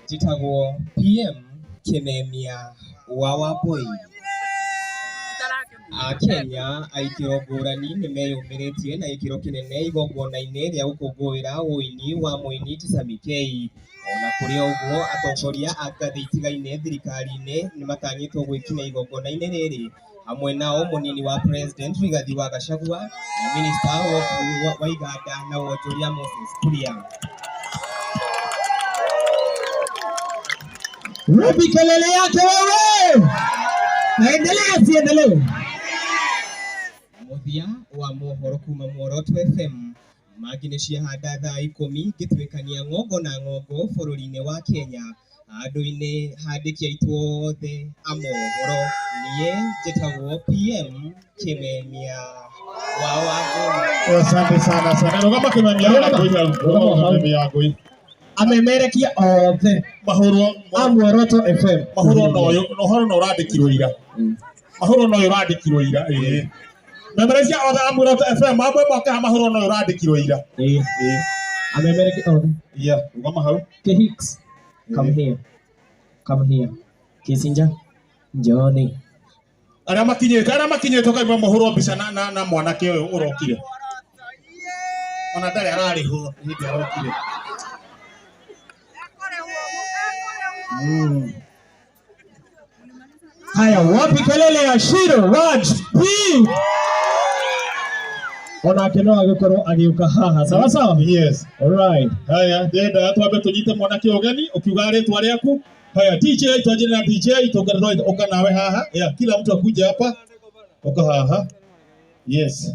Jitagwo PM Kimemia Wawapoi. Kenya aikiro ngũrani nĩ meyũmĩrĩtie na ikiro kinene igongona-inĩ rĩa gũkũngũĩra ũini wa mũini Tisa Mikei. Ona kũrĩ ũguo atongoria a ngathĩ itigaine thirikari-inĩ nĩ matanyĩtwo gwĩkinya igongona-inĩ rĩrĩ, hamwe nao mũnini wa president Rigathi wa Gachagua na minister wa iganda na wonjoria Moses Kuria. Wapi kelele yake wewe? Naendelea siendelee. Muthia wa mohoro kuma Mworoto FM magine ciahanda thaa 10 gĩtuĩkania ng'ongo na ng'ongo bũrũri-inĩ wa Kenya. Andũ-inĩ handĩki aitũ othe a mohoro niĩ njĩtagwo PM Kimemia Wawapoi. Asante sana sana. Rugama Kimemia Wawapoi. Amemerekia othe mahoro a Mworoto FM. Mahoro no ũrandĩkirwo ira. Mahoro no ũrandĩkirwo ira. Memerekia othe a Mworoto FM mamwe moka mahoro no ũrandĩkirwo ira. Amemerekia othe. Yeah, rugama hau. Hicks. Come here. Come here. Kisinja. Njoni. Arĩa makinyĩte kaima mahoro mbica na mwanake ũyũ ũrokire. Ona ndarĩ ararĩhwo hĩndĩ arokire. Haya, wapi kelele ya Shiro Raj P? Ona keno agĩkorwo agĩuka haha. Sawa sawa? Yes. All right. Haya, ndenda twambe tunyite mwanake ũgeni ukiuga rĩtwa rĩaku. Haya, DJ twanjĩre na DJ tũngerera oka nawe haha. Ya kila mtu akuja hapa. Oka haha. Yes.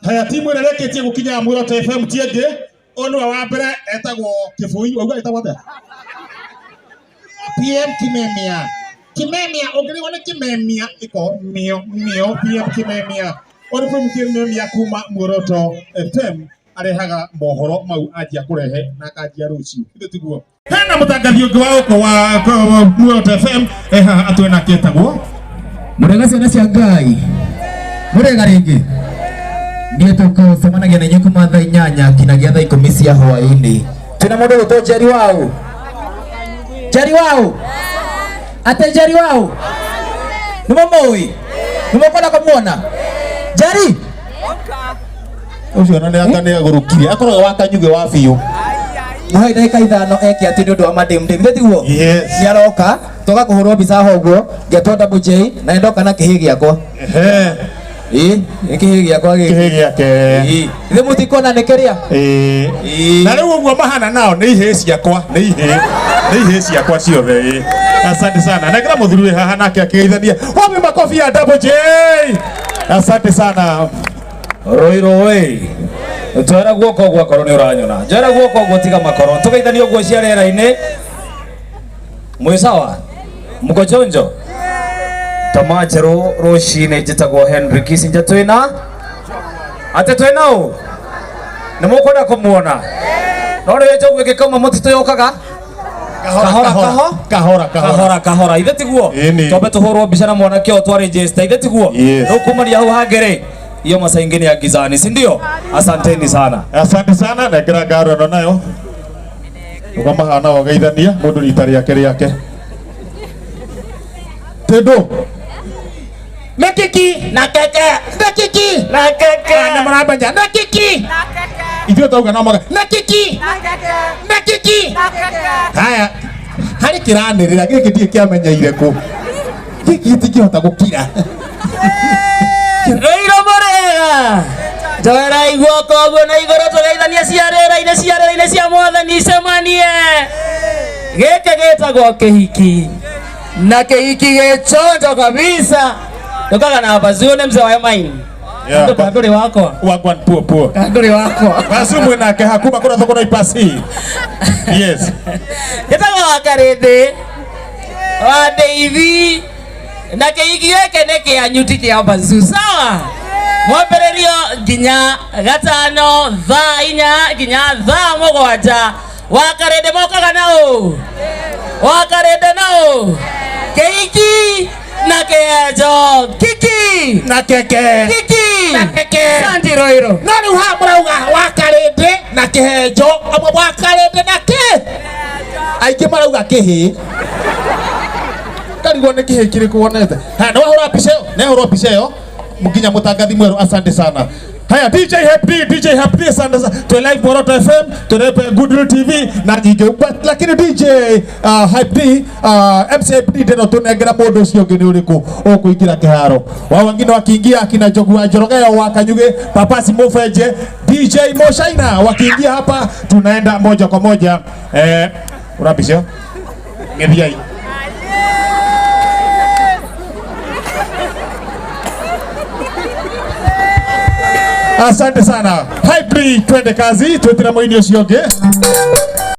Haya, timu ĩrĩa ĩrĩkĩtie gũkinya Mworoto FM tiende. Ono wa mbere etagwo Kĩbũi, wauga etagwo atĩa? PM Kimemia. Kimemia, ũngĩrĩgwo nĩ Kimemia, ĩko mio PM Kimemia. Ono PM Kimemia kuma Mworoto FM arehaga mohoro mau anjia kũrehe na akanjia rũciũ. Ithe tiguo. Hena mũtangathi ũngĩ wa ũko wa Mworoto FM atwe na ketagwo Mũrega ciana cia Ngai. Mũrega rĩngĩ. Ndiye tukusemanagia na nyuku mathaa 8 kinagia thaa 10 cia hwaĩ-inĩ. Tuna mũndũ gũtwo Jerry wao. Jerry wao. Ate Jerry wao. Nĩmũĩ. Nĩmũkona kumuona. Jerry. Ucio nĩ anga nĩ agũrũkire. Akorwo wa kanyuge wa biũ. Mũhai ndagĩka 5 eki atĩ nĩ ũndũ wa madem. Ndĩtiguo. Yes. Nĩaroka toka kũhũrwo mbica hoguo. Ngetwo Double J na ndoka na kĩhĩ gĩakwa. Kĩhĩ gĩakwa gĩkĩ. Kĩhĩ gĩake. Ithe mũtikona nĩ kĩrĩa? Na rĩu ũguo mahana nao nĩ ihĩ ciakwa. Nĩ ihĩ ciakwa ciothe. Asante sana. Nekera mũthuri haha nake akĩgeithania. Wapi makofi ya Double J? Asante sana. Roiro we. Twara guoko gwa korwo nĩ ũranyona. Njara guoko gwa tiga makoro. Tũgeithanie ũguo cia rĩera-inĩ. Mwĩ sawa? Mũko chonjo? Tamajero Roshine njĩtagwo Henry Kissinger twĩna ate twĩna ũ nĩ mũkwenda kũmuona no rĩu njogu ĩgĩkauma mũtitũ yũkaga kahora ithe tiguo twambe tũhũrwo mbica na mwanake ũyũ twarĩnjĩcita ithe tiguo rĩu kumania hau hangĩ hiyo masaa ingine ya gizani si ndio? Asanteni sana. Asante sana nekera ngaro ĩno nayo ũkamahana ũgeithania mũndũ rita rĩake Tedo Nakiki na keke na marabanja nakiki ithuĩ tauga na maga nakiki haya harĩ kĩranĩrĩra gĩkĩ ndiĩ kĩamenyeire kũ gĩkĩ gĩtikĩhota gũkira Roiro Mũrega twara iguoko ũguo na igũrũ tũgeithania ciarĩra-inĩ cia Mwathani cemanie gĩkĩ gĩtagwo kĩhiki na kĩhiki gĩchonjo kabisa Ndokaga na bazuone mzee wa maini. Ndo kanduri wako. Wagwan puo. Kanduri wako. Basumwe nake hakuma kuna thoko na ipasi. Yes. Yetaga wakarede. Wa Davi. Na kĩhiki gĩkĩ nĩ kĩanyuti kĩa bazu. Sawa? Mwambĩrĩrio nginya gatano thaa 4 nginya thaa 7. Wakarede mokaga nao. Wakarede nao. Kĩhiki na kejo kiki na keke kiki na keke Santi Roiro nani uha murauga wakarede kihejo amwe mwakarende nake aingĩ marauga kĩhĩ karigwo nĩ kĩhĩ kĩrĩkũ wonete. Haya, nĩwahũra mbica ĩyo, nĩahũrwo mbica ĩyo Muginya Mũtangathi mwerũ, asante sana. Haya, DJ Happy D sana to live Moroto FM, to live Goodwill TV na nyingĩ, lakini DJ Happy D MC Happy D ndeno tunengera mũndũ ũcio ũngĩ nĩ ũrĩkũ ũkũingĩra kĩharo. Wao wengine wakiingia akina Njogua Njoroge wa Kanyuge, Papasi Mofeje, DJ Moshaina wakiingia hapa, tunaenda moja kwa moja urabisho ngethia. Asante sana. Hype, twende kazi, twetera moini ucio ngi.